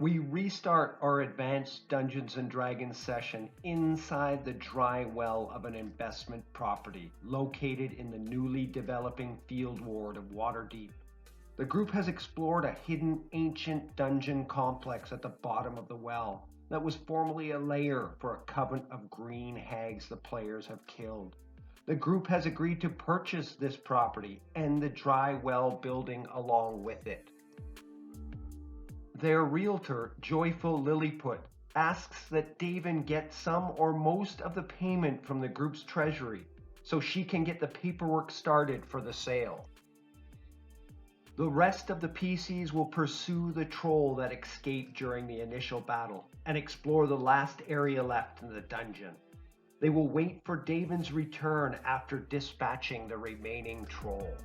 We restart our advanced Dungeons & Dragons session inside the dry well of an investment property located in the newly developing field ward of Waterdeep. The group has explored a hidden ancient dungeon complex at the bottom of the well that was formerly a lair for a coven of green hags the players have killed. The group has agreed to purchase this property and the dry well building along with it. Their realtor, Joyful Lilliput, asks that Daven get some or most of the payment from the group's treasury so she can get the paperwork started for the sale. The rest of the PCs will pursue the troll that escaped during the initial battle and explore the last area left in the dungeon. They will wait for Daven's return after dispatching the remaining troll.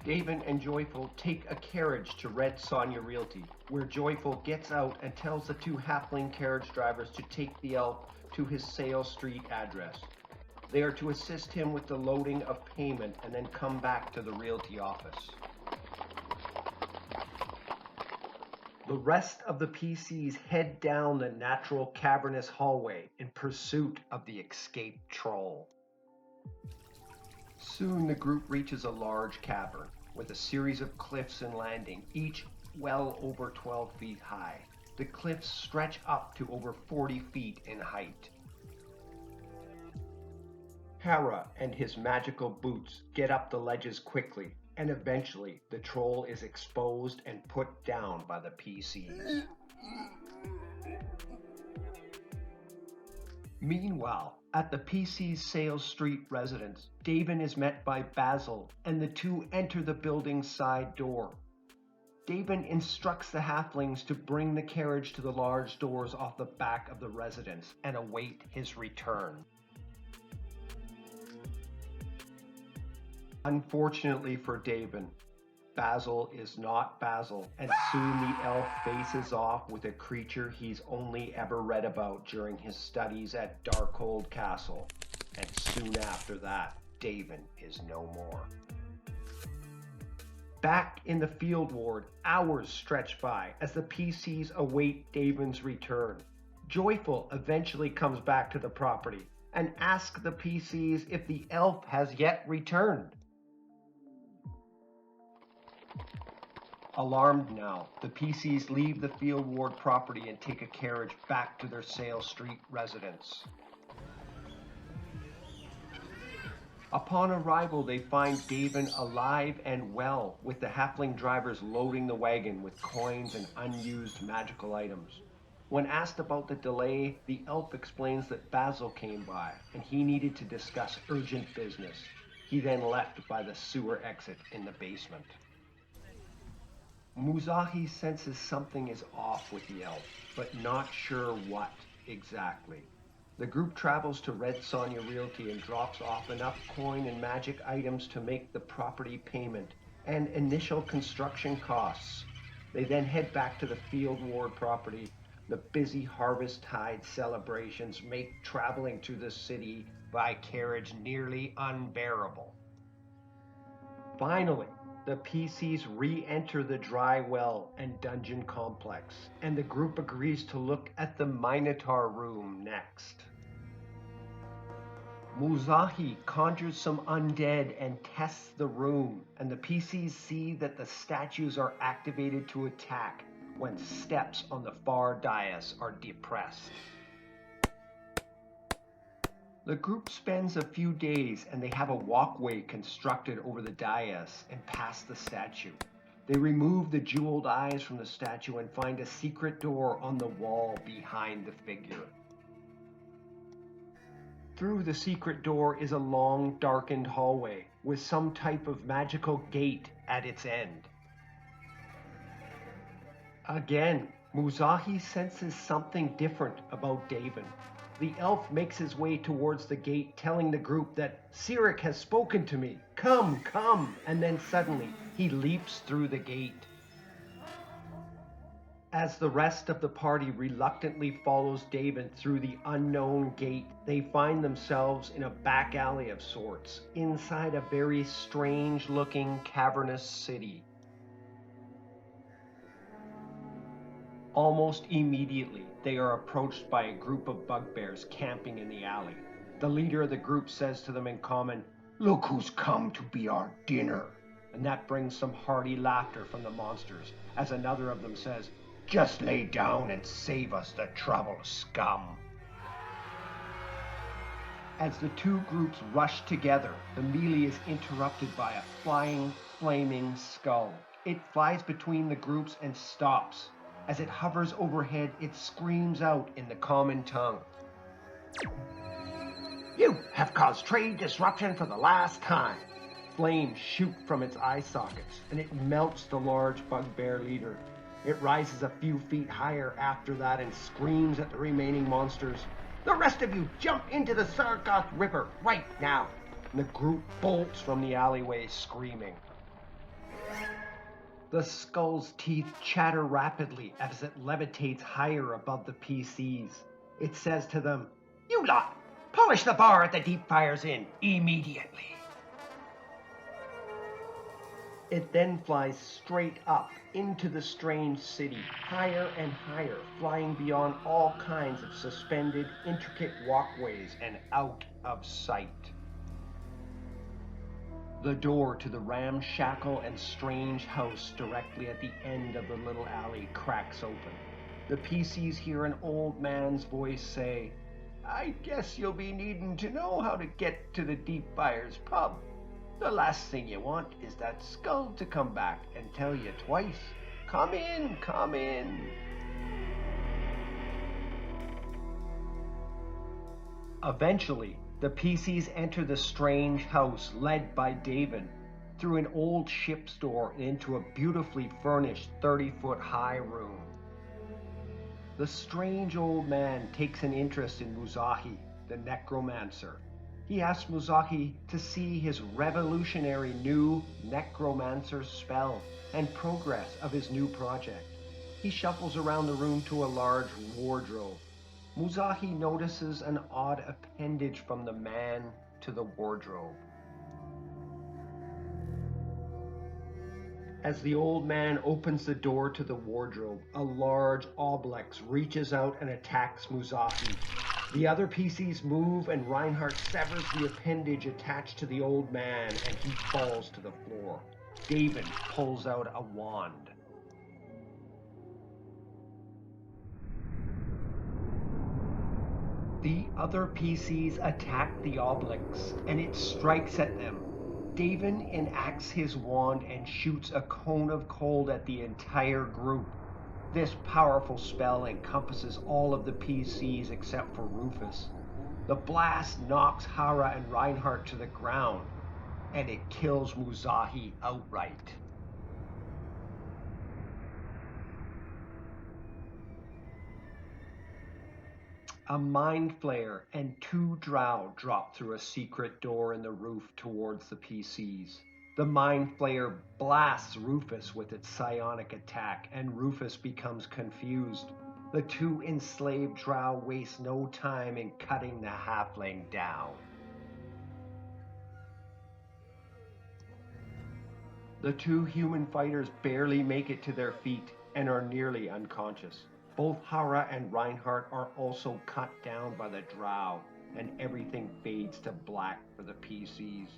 Daven and Joyful take a carriage to Red Sonja Realty, where Joyful gets out and tells the two halfling carriage drivers to take the elf to his Sale Street address. They are to assist him with the loading of payment and then come back to the realty office. The rest of the PCs head down the natural cavernous hallway in pursuit of the escaped troll. Soon the group reaches a large cavern with a series of cliffs and landing, each well over 12 feet high. The cliffs stretch up to over 40 feet in height. Hera and his magical boots get up the ledges quickly, and eventually the troll is exposed and put down by the PCs. Meanwhile, at the PC's Sale Street residence, Daven is met by Basil, and the two enter the building's side door. Daven instructs the halflings to bring the carriage to the large doors off the back of the residence and await his return. Unfortunately for Daven, Basil is not Basil, and soon the elf faces off with a creature he's only ever read about during his studies at Darkhold Castle, and soon after that, Daven is no more. Back in the field ward, hours stretch by as the PCs await Daven's return. Joyful eventually comes back to the property and asks the PCs if the elf has yet returned. Alarmed now, the PCs leave the field ward property and take a carriage back to their Sale Street residence. Upon arrival, they find Daven alive and well, with the halfling drivers loading the wagon with coins and unused magical items. When asked about the delay, the elf explains that Basil came by and he needed to discuss urgent business. He then left by the sewer exit in the basement. Muzahi senses something is off with the elf, but not sure what exactly. The group travels to Red Sonja Realty and drops off enough coin and magic items to make the property payment and initial construction costs. They then head back to the field ward property. The busy Harvest Tide celebrations make traveling to the city by carriage nearly unbearable. Finally, the PCs re-enter the dry well and dungeon complex, and the group agrees to look at the Minotaur room next. Muzahi conjures some undead and tests the room, and the PCs see that the statues are activated to attack when steps on the far dais are depressed. The group spends a few days and they have a walkway constructed over the dais and past the statue. They remove the jeweled eyes from the statue and find a secret door on the wall behind the figure. Through the secret door is a long, darkened hallway with some type of magical gate at its end. Again, Muzahi senses something different about Daven. The elf makes his way towards the gate, telling the group that Sirik has spoken to me. Come, come! And then suddenly, he leaps through the gate. As the rest of the party reluctantly follows Daven through the unknown gate, they find themselves in a back alley of sorts, inside a very strange-looking cavernous city. Almost immediately, they are approached by a group of bugbears camping in the alley. The leader of the group says to them in common, "Look who's come to be our dinner." And that brings some hearty laughter from the monsters, as another of them says, "Just lay down and save us the trouble, scum." As the two groups rush together, the melee is interrupted by a flying, flaming skull. It flies between the groups and stops. As it hovers overhead, it screams out in the common tongue. "You have caused trade disruption for the last time." Flames shoot from its eye sockets, and it melts the large bugbear leader. It rises a few feet higher after that and screams at the remaining monsters. "The rest of you jump into the Stardock River right now." And the group bolts from the alleyway screaming. The skull's teeth chatter rapidly as it levitates higher above the PCs. It says to them, "You lot, polish the bar at the Deep Fire's Inn immediately." It then flies straight up into the strange city, higher and higher, flying beyond all kinds of suspended, intricate walkways and out of sight. The door to the ramshackle and strange house directly at the end of the little alley cracks open. The PCs hear an old man's voice say, "I guess you'll be needing to know how to get to the Deep Fire's pub. The last thing you want is that skull to come back and tell you twice, 'Come in, come in.'" Eventually, the PCs enter the strange house led by David through an old ship's door into a beautifully furnished 30-foot high room. The strange old man takes an interest in Muzahi, the necromancer. He asks Muzahi to see his revolutionary new necromancer spell and progress of his new project. He shuffles around the room to a large wardrobe. Muzahi notices an odd appendage from the man to the wardrobe. As the old man opens the door to the wardrobe, a large obelix reaches out and attacks Muzahi. The other PCs move and Reinhardt severs the appendage attached to the old man and he falls to the floor. David pulls out a wand. The other PCs attack the obelix and it strikes at them. David enacts his wand and shoots a cone of cold at the entire group. This powerful spell encompasses all of the PCs except for Rufus. The blast knocks Hara and Reinhardt to the ground, and it kills Muzahi outright. A mind flayer and two drow drop through a secret door in the roof towards the PCs. The mind flayer blasts Rufus with its psionic attack, and Rufus becomes confused. The two enslaved drow waste no time in cutting the halfling down. The two human fighters barely make it to their feet and are nearly unconscious. Both Hara and Reinhardt are also cut down by the drow, and everything fades to black for the PCs.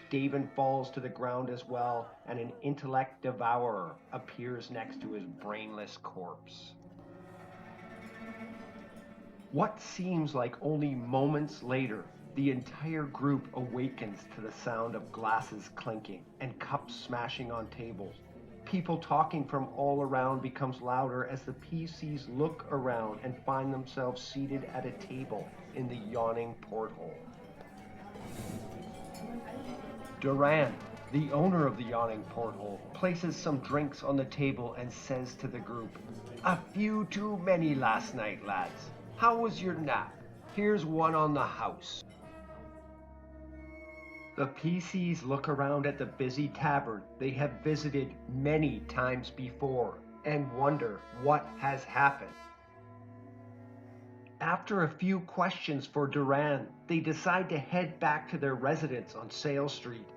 David falls to the ground as well, and an intellect devourer appears next to his brainless corpse. What seems like only moments later, the entire group awakens to the sound of glasses clinking and cups smashing on tables. People talking from all around becomes louder as the PCs look around and find themselves seated at a table in the yawning porthole. Duran, the owner of the yawning porthole, places some drinks on the table and says to the group, "A few too many last night, lads. How was your nap? Here's one on the house." The PCs look around at the busy tavern they have visited many times before and wonder what has happened. After a few questions for Duran, they decide to head back to their residence on Sale Street.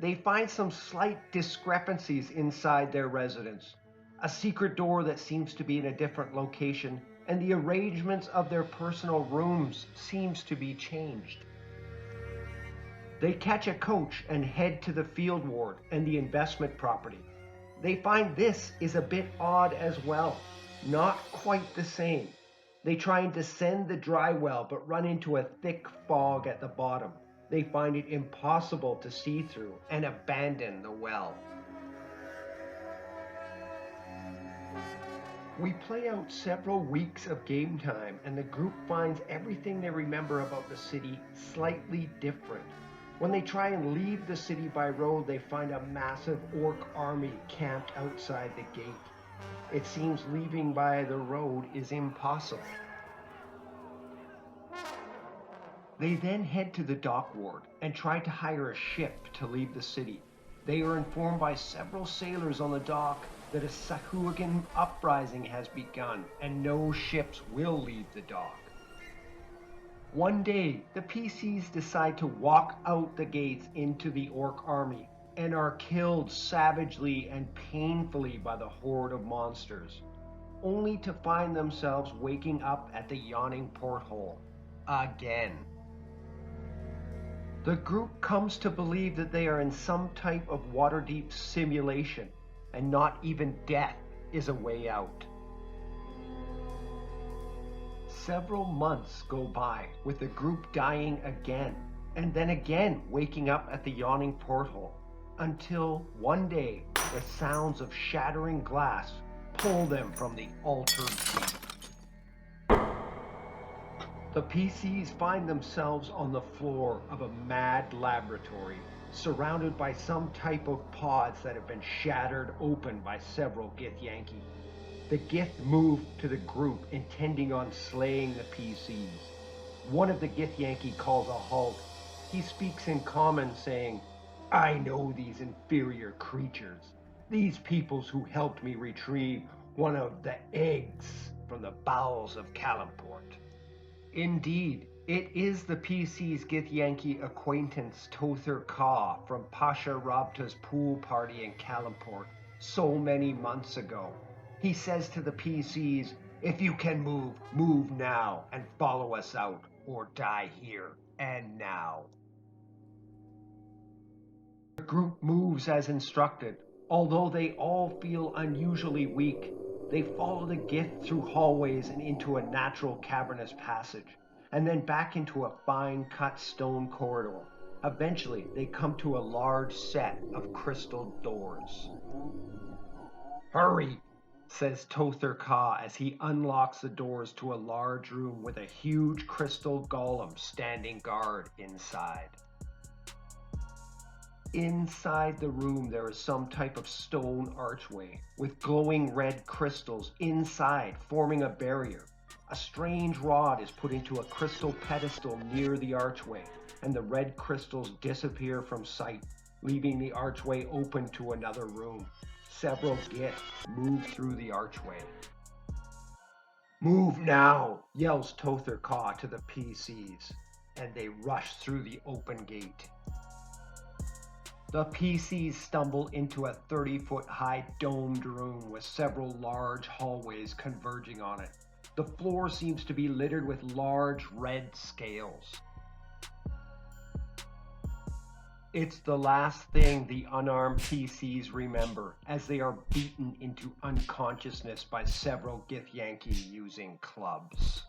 They find some slight discrepancies inside their residence. a secret door that seems to be in a different location, and the arrangements of their personal rooms seems to be changed. They catch a coach and head to the field ward and the investment property. They find this is a bit odd as well, not quite the same. They try and descend the dry well but run into a thick fog at the bottom. They find it impossible to see through and abandon the well. We play out several weeks of game time, and the group finds everything they remember about the city slightly different. When they try and leave the city by road, they find a massive orc army camped outside the gate. It seems leaving by the road is impossible. They then head to the dock ward and try to hire a ship to leave the city. They are informed by several sailors on the dock that a Sahuagin uprising has begun and no ships will leave the dock. One day, the PCs decide to walk out the gates into the orc army and are killed savagely and painfully by the horde of monsters, only to find themselves waking up at the yawning porthole again. The group comes to believe that they are in some type of Waterdeep simulation, and not even death is a way out. Several months go by with the group dying again, and then again waking up at the yawning porthole, until one day the sounds of shattering glass pull them from the Alterdeep. The PCs find themselves on the floor of a mad laboratory, surrounded by some type of pods that have been shattered open by several Githyanki. The Gith move to the group, intending on slaying the PCs. One of the Githyanki calls a halt. He speaks in common, saying, "I know these inferior creatures, these peoples who helped me retrieve one of the eggs from the bowels of Skullport." Indeed, it is the PC's Githyanki acquaintance Tother Ka from Pasha Rabta's pool party in Skullport so many months ago. He says to the PCs, "If you can move, move now and follow us out, or die here and now." The group moves as instructed. Although they all feel unusually weak, they follow the Gith through hallways and into a natural cavernous passage, and then back into a fine-cut stone corridor. Eventually, they come to a large set of crystal doors. "Hurry," says Tother Ka as he unlocks the doors to a large room with a huge crystal golem standing guard inside. Inside the room there is some type of stone archway with glowing red crystals inside forming a barrier. A strange rod is put into a crystal pedestal near the archway, and the red crystals disappear from sight, leaving the archway open to another room. Several Gith move through the archway. "Move now," yells Tother Ka to the PCs, and they rush through the open gate. The PCs stumble into a 30-foot-high domed room with several large hallways converging on it. The floor seems to be littered with large red scales. It's the last thing the unarmed PCs remember, as they are beaten into unconsciousness by several Githyanki using clubs.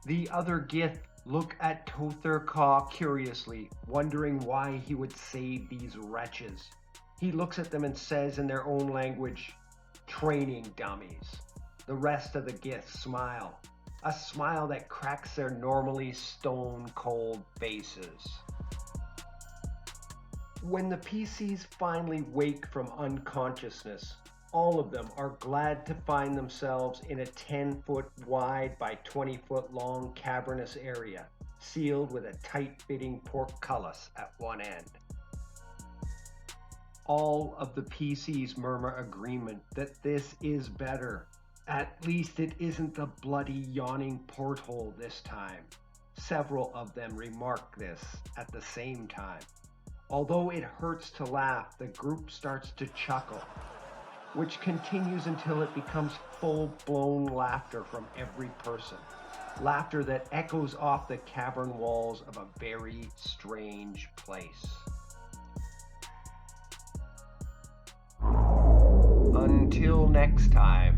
The other Gith look at Tother Ka curiously, wondering why he would save these wretches. He looks at them and says in their own language, "Training dummies." The rest of the Giths smile, a smile that cracks their normally stone-cold faces. When the PCs finally wake from unconsciousness, all of them are glad to find themselves in a 10-foot wide by 20-foot long cavernous area, sealed with a tight-fitting portcullis at one end. All of the PCs murmur agreement that this is better. At least it isn't the bloody yawning porthole this time. Several of them remark this at the same time. Although it hurts to laugh, the group starts to chuckle, which continues until it becomes full-blown laughter from every person. Laughter that echoes off the cavern walls of a very strange place. Until next time.